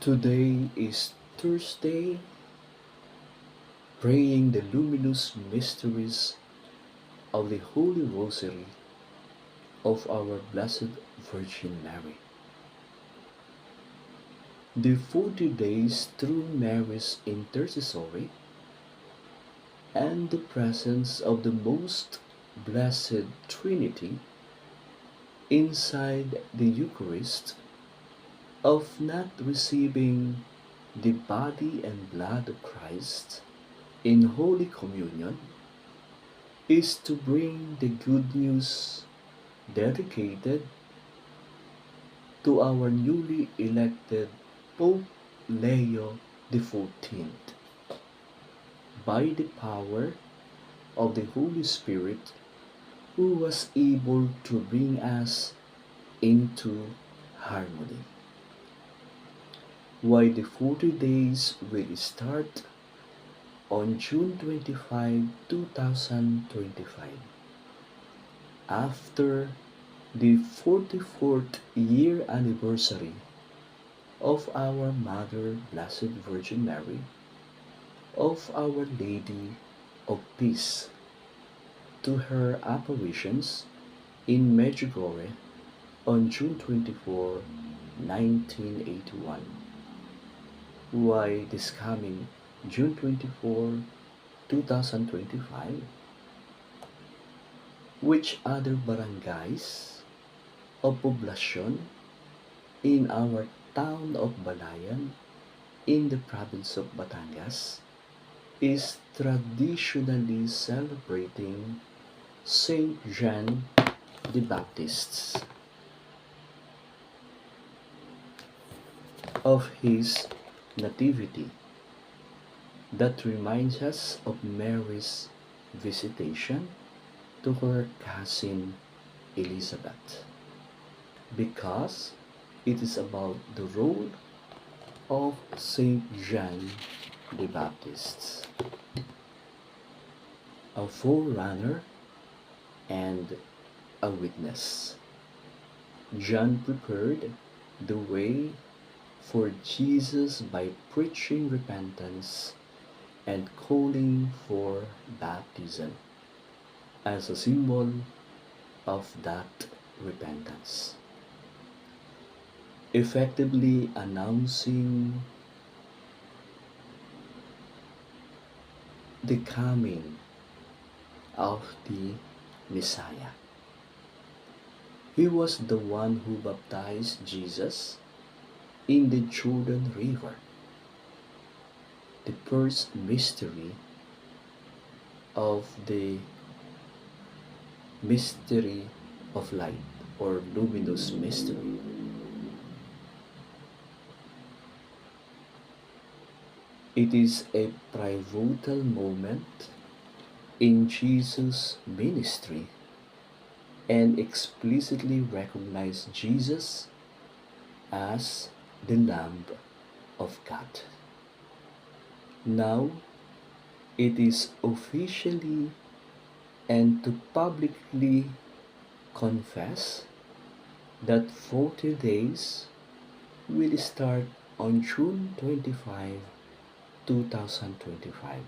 Today is Thursday, praying the luminous mysteries of the Holy Rosary of our Blessed Virgin Mary. The 40 days through Mary's intercessory and the presence of the Most Blessed Trinity inside the Eucharist, of not receiving the body and blood of Christ in Holy Communion, is to bring the good news dedicated to our newly elected Pope Leo XIV by the power of the Holy Spirit, who was able to bring us into harmony. Why the 40 days will start on June 25, 2025, after the 44th year anniversary of our Mother Blessed Virgin Mary, of Our Lady of Peace, to her apparitions in Medjugorje on June 24, 1981. Why this coming June 24, 2025? Which other barangays of poblacion in our town of Balayan in the province of Batangas is traditionally celebrating Saint John the Baptist of his nativity, that reminds us of Mary's visitation to her cousin Elizabeth, because it is about the role of Saint John the Baptist, a forerunner and a witness. John prepared the way for Jesus by preaching repentance and calling for baptism as a symbol of that repentance, effectively announcing the coming of the Messiah. He was the one who baptized Jesus in the Jordan River, the first mystery of the mystery of light, or luminous mystery. It is a pivotal moment in Jesus' ministry and explicitly recognizes Jesus as the Lamb of God. Now it is officially and to publicly confess that 40 days will start on June 25, 2025,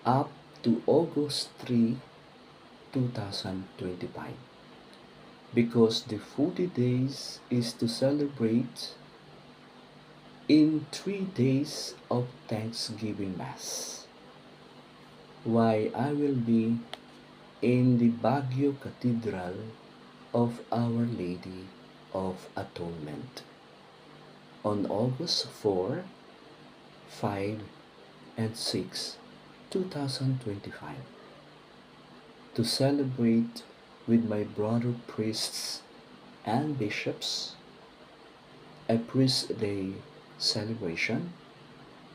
up to August 3, 2025, because the 40 days is to celebrate in 3 days of Thanksgiving Mass. Why I will be in the Baguio Cathedral of Our Lady of Atonement on August 4, 5, and 6, 2025, to celebrate with my brother priests and bishops a priest day celebration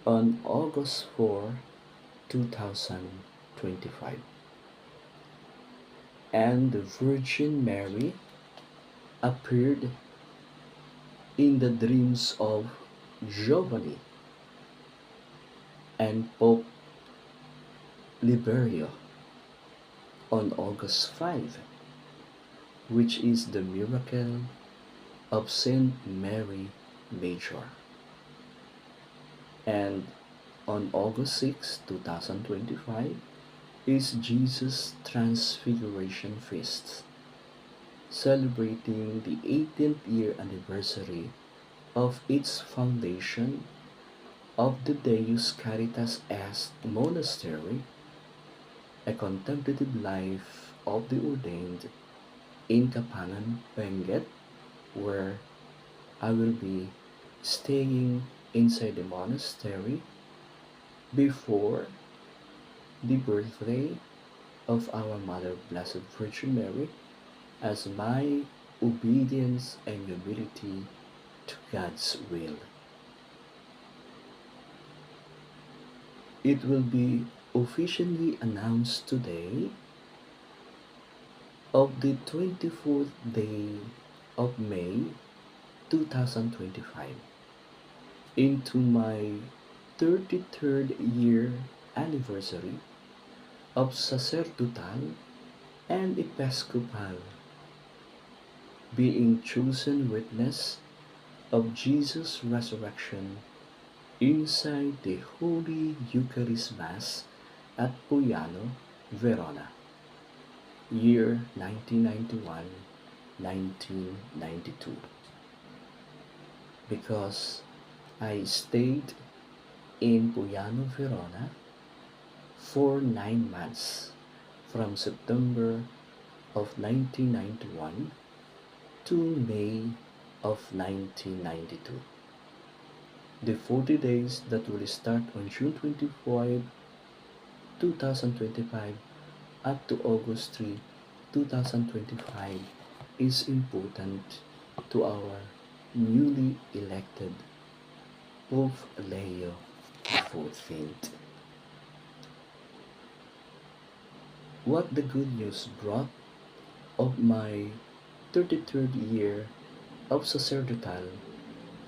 on August 4, 2025. And the Virgin Mary appeared in the dreams of Giovanni and Pope Liberio on August 5, which is the miracle of Saint Mary Major. And on August 6, 2025, is Jesus' Transfiguration Feast, celebrating the 18th year anniversary of its foundation of the Deus Caritas Est Monastery, a contemplative life of the ordained in Kapangan, Benguet, where I will be staying inside the monastery before the birthday of our Mother Blessed Virgin Mary, as my obedience and humility to God's will. It will be officially announced today of the 24th day of May 2025 into my 33rd year anniversary of sacerdotal and episcopal, being chosen witness of Jesus' resurrection inside the Holy Eucharist Mass at Puiano, Verona, year 1991-1992. Because I stayed in Puiano, Verona for 9 months from September of 1991 to May of 1992. The 40 days that will start on June 25, 2025 up to August 3, 2025 is important to our newly elected Pope Leo XIV. What the good news brought of my 33rd year of sacerdotal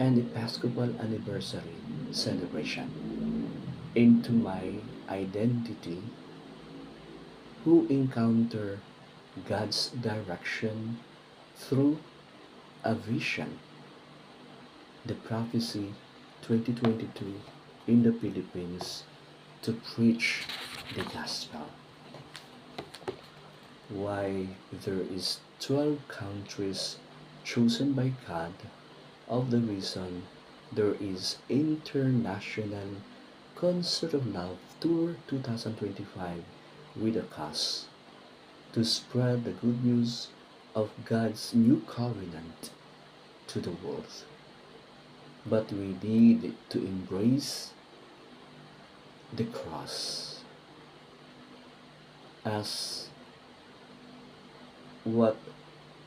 and episcopal anniversary celebration into my identity, who encounter God's direction through a vision, the prophecy 2022 in the Philippines to preach the gospel. Why there is 12 countries chosen by God, of the reason there is International Concert of Love Tour 2025 with a cause to spread the good news of God's new covenant to the world. But we need to embrace the cross as what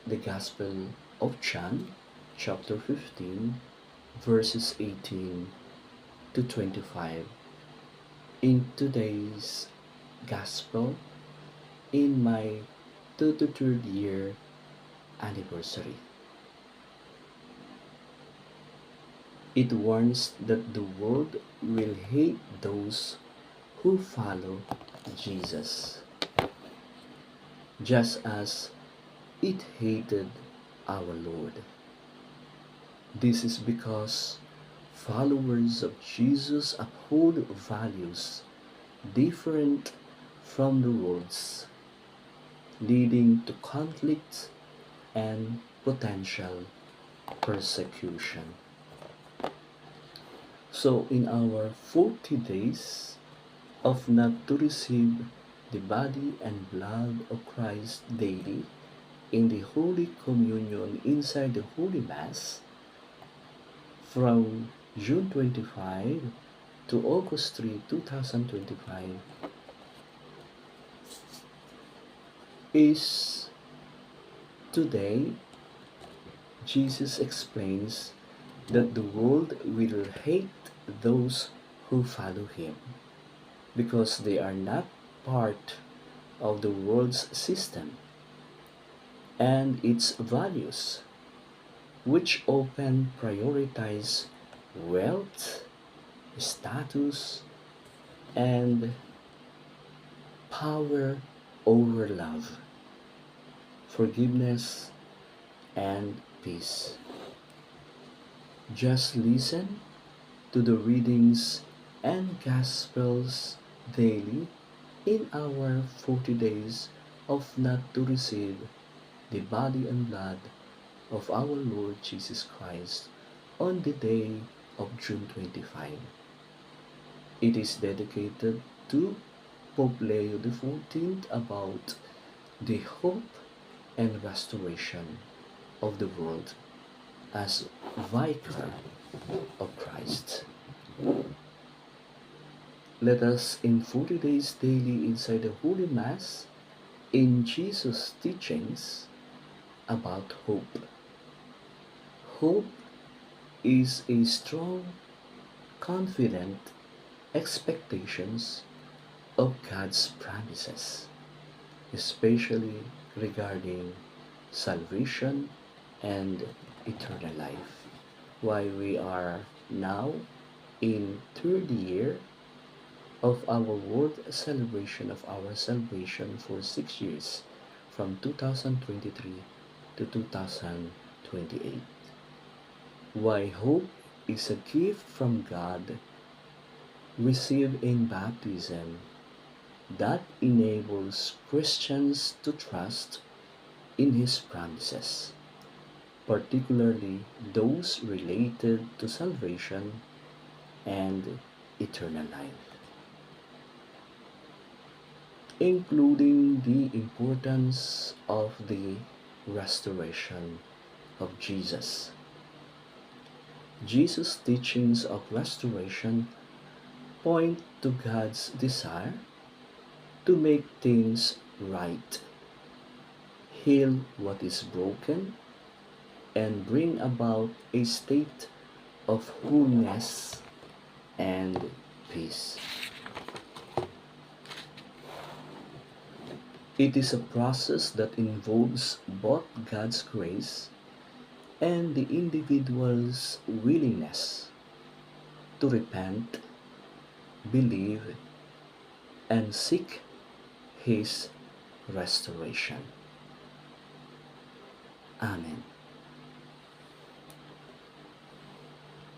the Gospel of John chapter 15 verses 18 to 25 in today's Gospel in my 33rd year anniversary. It warns that the world will hate those who follow Jesus, just as it hated our Lord. This is because followers of Jesus uphold values different from the world's, leading to conflict and potential persecution. So in our 40 days of not to receive the body and blood of Christ daily in the Holy Communion inside the Holy Mass, from June 25 to August 3, 2025, is today Jesus explains that the world will hate those who follow him because they are not part of the world's system and its values, which often prioritize wealth, status, and power over love, forgiveness, and peace. Just listen to the readings and Gospels daily in our 40 days of not to receive the body and blood of our Lord Jesus Christ on the day of June 25. It is dedicated to Pope Leo XIV about the hope and restoration of the world as Vicar of Christ. Let us in 40 days daily inside the Holy Mass in Jesus' teachings about hope. Hope is a strong, confident expectations of God's promises, especially regarding salvation and eternal life. While we are now in third year of our world celebration of our salvation for 6 years from 2023 to 2028. Why hope is a gift from God received in baptism that enables Christians to trust in His promises, particularly those related to salvation and eternal life, including the importance of the restoration of Jesus. Jesus' teachings of restoration point to God's desire to make things right, heal what is broken, and bring about a state of wholeness and peace. It is a process that involves both God's grace and the individual's willingness to repent, believe, and seek His restoration. Amen.